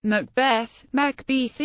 Macbeth, Macbeth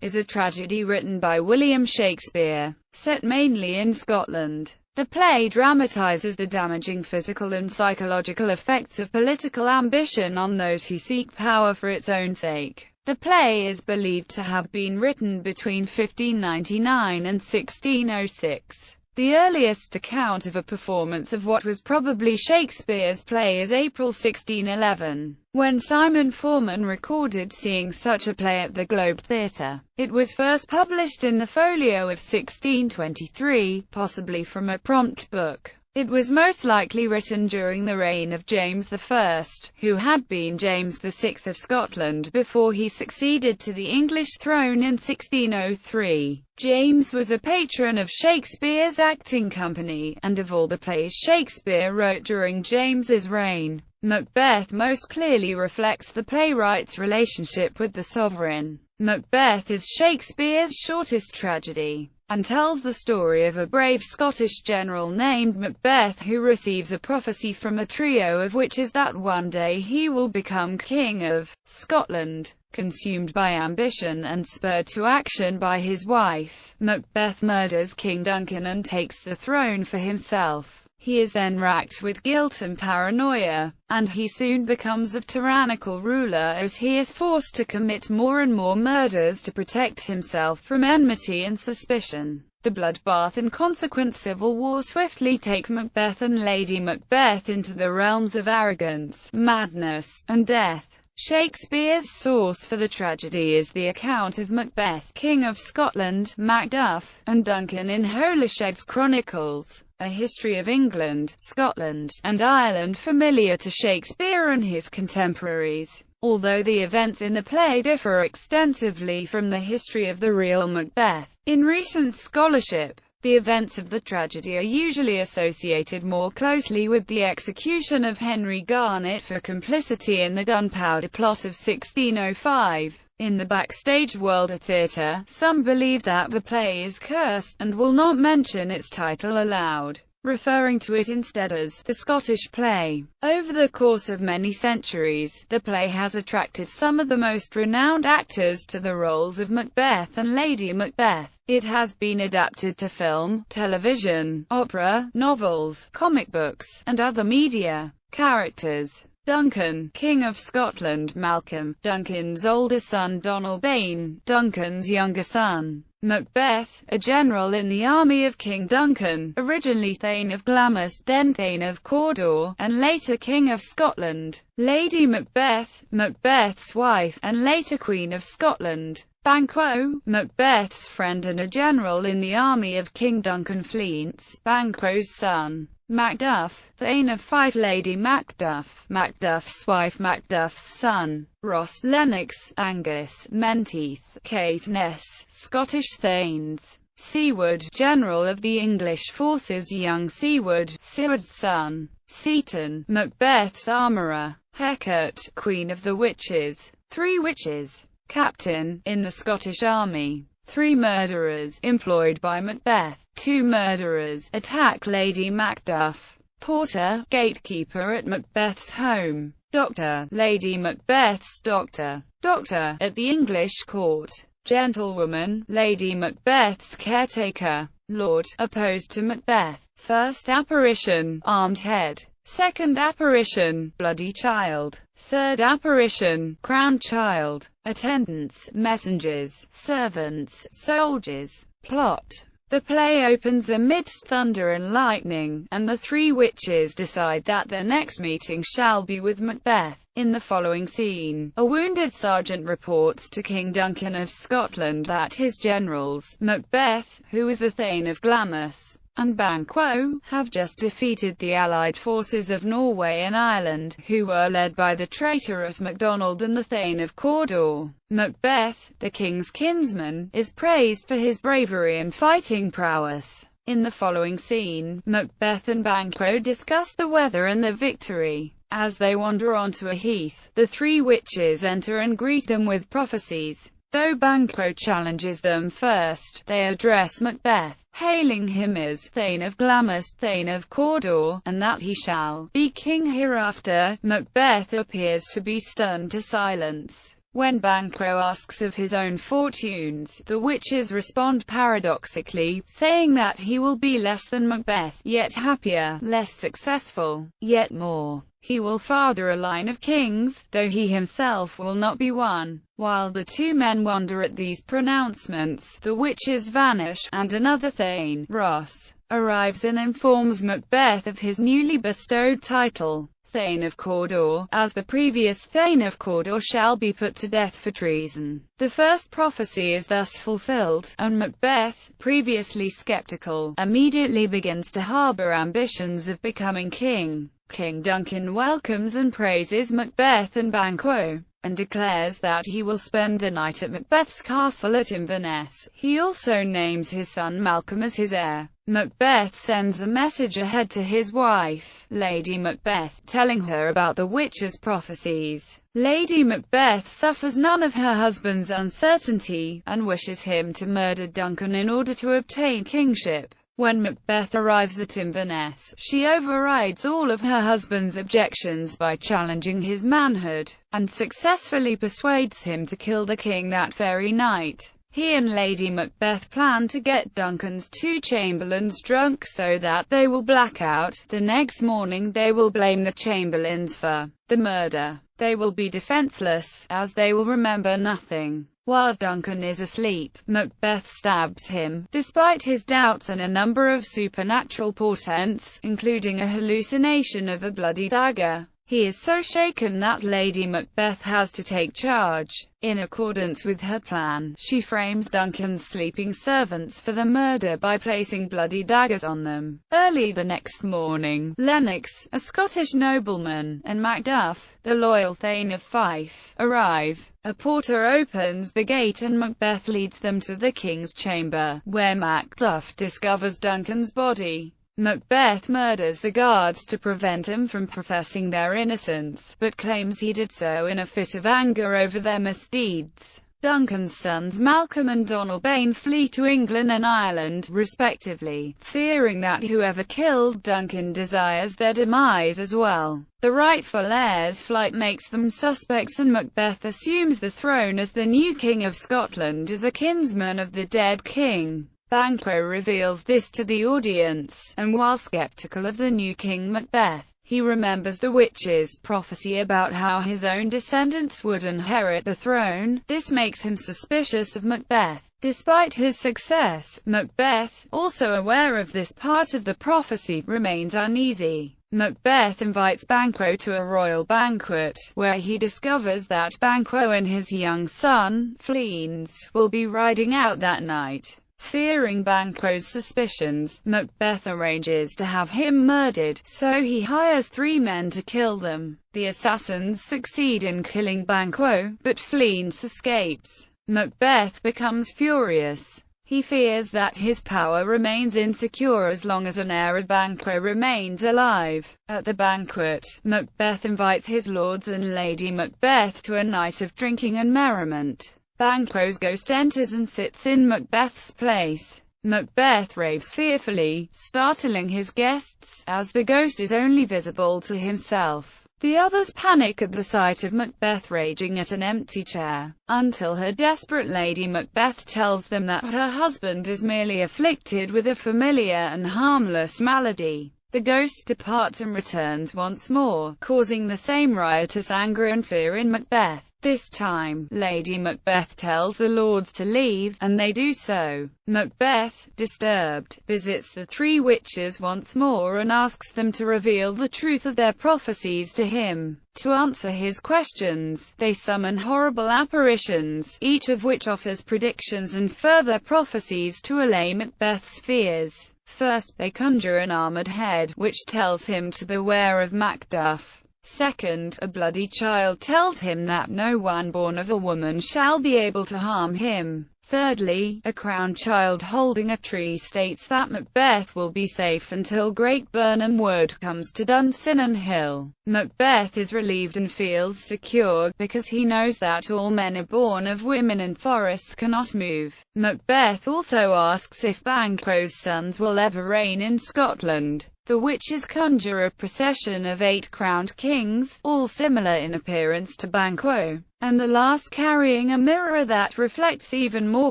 is a tragedy written by William Shakespeare, set mainly in Scotland. The play dramatizes the damaging physical and psychological effects of political ambition on those who seek power for its own sake. The play is believed to have been written between 1599 and 1606. The earliest account of a performance of what was probably Shakespeare's play is April 1611, when Simon Forman recorded seeing such a play at the Globe Theatre. It was first published in the folio of 1623, possibly from a prompt book. It was most likely written during the reign of James I, who had been James VI of Scotland before he succeeded to the English throne in 1603. James was a patron of Shakespeare's acting company, and of all the plays Shakespeare wrote during James's reign, Macbeth most clearly reflects the playwright's relationship with the sovereign. Macbeth is Shakespeare's shortest tragedy, and tells the story of a brave Scottish general named Macbeth who receives a prophecy from a trio of witches that one day he will become King of Scotland. Consumed by ambition and spurred to action by his wife, Macbeth murders King Duncan and takes the throne for himself. He is then racked with guilt and paranoia, and he soon becomes a tyrannical ruler as he is forced to commit more and more murders to protect himself from enmity and suspicion. The bloodbath and consequent civil war swiftly take Macbeth and Lady Macbeth into the realms of arrogance, madness, and death. Shakespeare's source for the tragedy is the account of Macbeth, King of Scotland, Macduff, and Duncan in Holished's Chronicles, a history of England, Scotland, and Ireland familiar to Shakespeare and his contemporaries. Although the events in the play differ extensively from the history of the real Macbeth, in recent scholarship, the events of the tragedy are usually associated more closely with the execution of Henry Garnet for complicity in the Gunpowder Plot of 1605. In the backstage world of theatre, some believe that the play is cursed, and will not mention its title aloud, referring to it instead as the Scottish play. Over the course of many centuries, the play has attracted some of the most renowned actors to the roles of Macbeth and Lady Macbeth. It has been adapted to film, television, opera, novels, comic books, and other media. Characters: Duncan, King of Scotland, Malcolm, Duncan's older son Donalbain, Duncan's younger son. Macbeth, a general in the army of King Duncan, originally Thane of Glamis, then Thane of Cawdor, and later King of Scotland. Lady Macbeth, Macbeth's wife, and later Queen of Scotland. Banquo, Macbeth's friend and a general in the army of King Duncan Fleance, Banquo's son. Macduff, Thane of Fife, Lady Macduff, Macduff's wife, Macduff's son. Ross, Lennox, Angus, Menteith, Caithness, Scottish Thanes. Siward, General of the English forces, young Siward, Siward's son. Seaton, Macbeth's armourer. Hecate, Queen of the Witches. Three witches. Captain, in the Scottish army. Three murderers, employed by Macbeth. Two murderers, attack Lady Macduff. Porter, gatekeeper at Macbeth's home. Doctor, Lady Macbeth's doctor. Doctor, at the English court. Gentlewoman, Lady Macbeth's caretaker. Lord, opposed to Macbeth. First apparition, armed head. Second apparition, bloody child. Third apparition, crowned child. Attendants, messengers, servants, soldiers. Plot: the play opens amidst thunder and lightning, and the three witches decide that their next meeting shall be with Macbeth. In the following scene, a wounded sergeant reports to King Duncan of Scotland that his generals, Macbeth, who is the Thane of Glamis, and Banquo, have just defeated the allied forces of Norway and Ireland, who were led by the traitorous MacDonald and the Thane of Cawdor. Macbeth, the king's kinsman, is praised for his bravery and fighting prowess. In the following scene, Macbeth and Banquo discuss the weather and the victory. As they wander onto a heath, the three witches enter and greet them with prophecies. Though Banquo challenges them first, they address Macbeth, hailing him as Thane of Glamis, Thane of Cawdor, and that he shall be king hereafter. Macbeth appears to be stunned to silence. When Banquo asks of his own fortunes, the witches respond paradoxically, saying that he will be less than Macbeth, yet happier, less successful, yet more. He will father a line of kings, though he himself will not be one. While the two men wonder at these pronouncements, the witches vanish, and another Thane, Ross, arrives and informs Macbeth of his newly bestowed title, Thane of Cawdor, as the previous Thane of Cawdor shall be put to death for treason. The first prophecy is thus fulfilled, and Macbeth, previously skeptical, immediately begins to harbour ambitions of becoming king. King Duncan welcomes and praises Macbeth and Banquo, and declares that he will spend the night at Macbeth's castle at Inverness. He also names his son Malcolm as his heir. Macbeth sends a message ahead to his wife, Lady Macbeth, telling her about the witches' prophecies. Lady Macbeth suffers none of her husband's uncertainty, and wishes him to murder Duncan in order to obtain kingship. When Macbeth arrives at Inverness, she overrides all of her husband's objections by challenging his manhood, and successfully persuades him to kill the king that very night. He and Lady Macbeth plan to get Duncan's two chamberlains drunk so that they will black out. The next morning they will blame the chamberlains for the murder. They will be defenseless, as they will remember nothing. While Duncan is asleep, Macbeth stabs him, despite his doubts and a number of supernatural portents, including a hallucination of a bloody dagger. He is so shaken that Lady Macbeth has to take charge. In accordance with her plan, she frames Duncan's sleeping servants for the murder by placing bloody daggers on them. Early the next morning, Lennox, a Scottish nobleman, and Macduff, the loyal Thane of Fife, arrive. A porter opens the gate and Macbeth leads them to the king's chamber, where Macduff discovers Duncan's body. Macbeth murders the guards to prevent him from professing their innocence, but claims he did so in a fit of anger over their misdeeds. Duncan's sons Malcolm and Donalbain flee to England and Ireland, respectively, fearing that whoever killed Duncan desires their demise as well. The rightful heir's flight makes them suspects, and Macbeth assumes the throne as the new King of Scotland as a kinsman of the dead king. Banquo reveals this to the audience, and while skeptical of the new King Macbeth, he remembers the witch's prophecy about how his own descendants would inherit the throne. This makes him suspicious of Macbeth. Despite his success, Macbeth, also aware of this part of the prophecy, remains uneasy. Macbeth invites Banquo to a royal banquet, where he discovers that Banquo and his young son, Fleance, will be riding out that night. Fearing Banquo's suspicions, Macbeth arranges to have him murdered, so he hires 3 men to kill them. The assassins succeed in killing Banquo, but Fleance escapes. Macbeth becomes furious. He fears that his power remains insecure as long as an heir of Banquo remains alive. At the banquet, Macbeth invites his lords and Lady Macbeth to a night of drinking and merriment. Banquo's ghost enters and sits in Macbeth's place. Macbeth raves fearfully, startling his guests, as the ghost is only visible to himself. The others panic at the sight of Macbeth raging at an empty chair, until her desperate Lady Macbeth tells them that her husband is merely afflicted with a familiar and harmless malady. The ghost departs and returns once more, causing the same riotous anger and fear in Macbeth. This time, Lady Macbeth tells the lords to leave, and they do so. Macbeth, disturbed, visits the 3 witches once more and asks them to reveal the truth of their prophecies to him. To answer his questions, they summon horrible apparitions, each of which offers predictions and further prophecies to allay Macbeth's fears. First, they conjure an armoured head, which tells him to beware of Macduff. Second, a bloody child tells him that no one born of a woman shall be able to harm him. Thirdly, a crowned child holding a tree states that Macbeth will be safe until Great Burnham Wood comes to Dunsinane Hill. Macbeth is relieved and feels secure, because he knows that all men are born of women and forests cannot move. Macbeth also asks if Banquo's sons will ever reign in Scotland. The witches conjure a procession of 8 crowned kings, all similar in appearance to Banquo, and the last carrying a mirror that reflects even more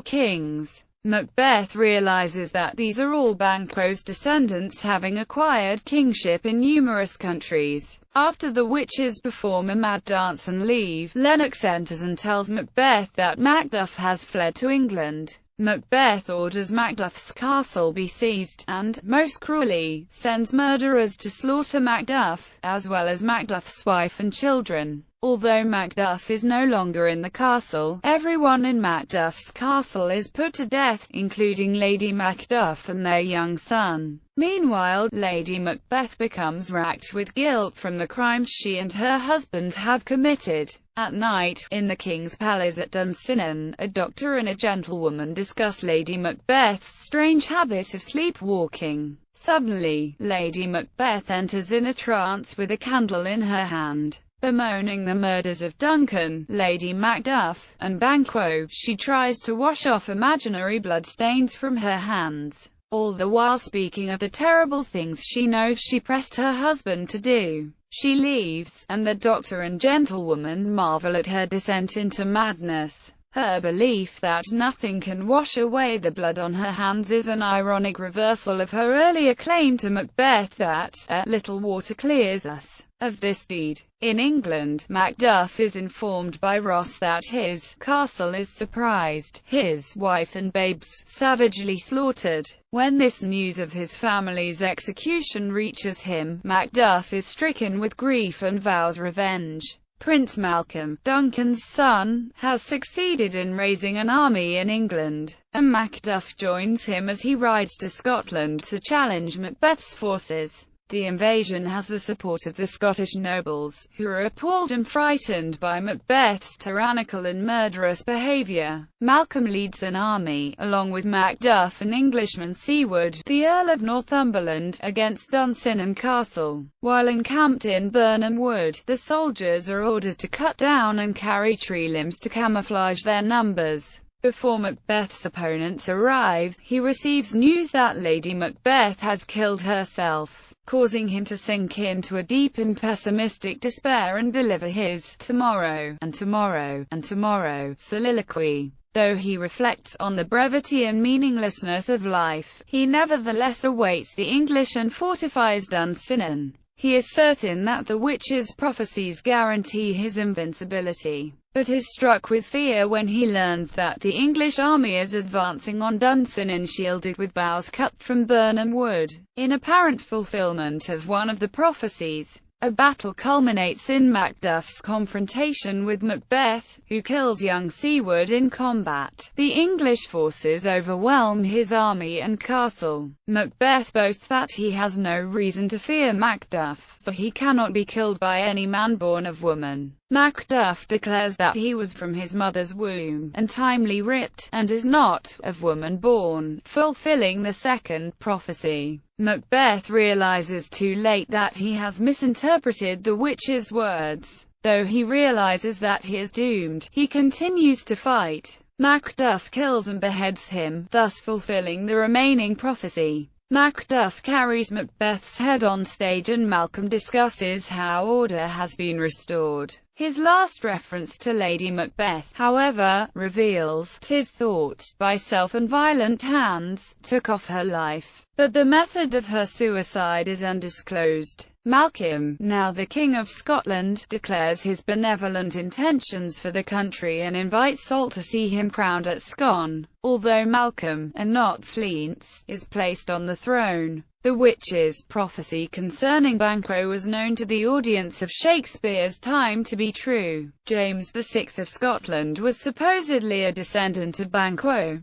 kings. Macbeth realizes that these are all Banquo's descendants, having acquired kingship in numerous countries. After the witches perform a mad dance and leave, Lennox enters and tells Macbeth that Macduff has fled to England. Macbeth orders Macduff's castle be seized, and, most cruelly, sends murderers to slaughter Macduff, as well as Macduff's wife and children. Although Macduff is no longer in the castle, everyone in Macduff's castle is put to death, including Lady Macduff and their young son. Meanwhile, Lady Macbeth becomes racked with guilt from the crimes she and her husband have committed. At night, in the king's palace at Dunsinane, a doctor and a gentlewoman discuss Lady Macbeth's strange habit of sleepwalking. Suddenly, Lady Macbeth enters in a trance with a candle in her hand. Bemoaning the murders of Duncan, Lady Macduff, and Banquo, she tries to wash off imaginary bloodstains from her hands, all the while speaking of the terrible things she knows she pressed her husband to do. She leaves, and the doctor and gentlewoman marvel at her descent into madness. Her belief that nothing can wash away the blood on her hands is an ironic reversal of her earlier claim to Macbeth that, "a little water clears us" of this deed. In England, Macduff is informed by Ross that his castle is surprised, his wife and babes savagely slaughtered. When this news of his family's execution reaches him, Macduff is stricken with grief and vows revenge. Prince Malcolm, Duncan's son, has succeeded in raising an army in England, and Macduff joins him as he rides to Scotland to challenge Macbeth's forces. The invasion has the support of the Scottish nobles, who are appalled and frightened by Macbeth's tyrannical and murderous behaviour. Malcolm leads an army, along with Macduff and Englishman Siward, the Earl of Northumberland, against Dunsinane Castle. While encamped in Birnam Wood, the soldiers are ordered to cut down and carry tree limbs to camouflage their numbers. Before Macbeth's opponents arrive, he receives news that Lady Macbeth has killed herself, causing him to sink into a deep and pessimistic despair and deliver his "tomorrow, and tomorrow, and tomorrow" soliloquy. Though he reflects on the brevity and meaninglessness of life, he nevertheless awaits the English and fortifies Dunsinane. He is certain that the witch's prophecies guarantee his invincibility, but is struck with fear when he learns that the English army is advancing on Dunsinane shielded with boughs cut from Birnam Wood. In apparent fulfillment of one of the prophecies, a battle culminates in Macduff's confrontation with Macbeth, who kills young Siward in combat. The English forces overwhelm his army and castle. Macbeth boasts that he has no reason to fear Macduff, for he cannot be killed by any man born of woman. Macduff declares that he was from his mother's womb, untimely ripped, and is not of woman born, fulfilling the second prophecy. Macbeth realizes too late that he has misinterpreted the witch's words. Though he realizes that he is doomed, he continues to fight. Macduff kills and beheads him, thus fulfilling the remaining prophecy. Macduff carries Macbeth's head on stage and Malcolm discusses how order has been restored. His last reference to Lady Macbeth, however, reveals 'tis thought, by self and violent hands, took off her life, but the method of her suicide is undisclosed. Malcolm, now the King of Scotland, declares his benevolent intentions for the country and invites Salt to see him crowned at Scone. Although Malcolm, and not Fleance, is placed on the throne, the witch's prophecy concerning Banquo was known to the audience of Shakespeare's time to be true. James VI of Scotland was supposedly a descendant of Banquo.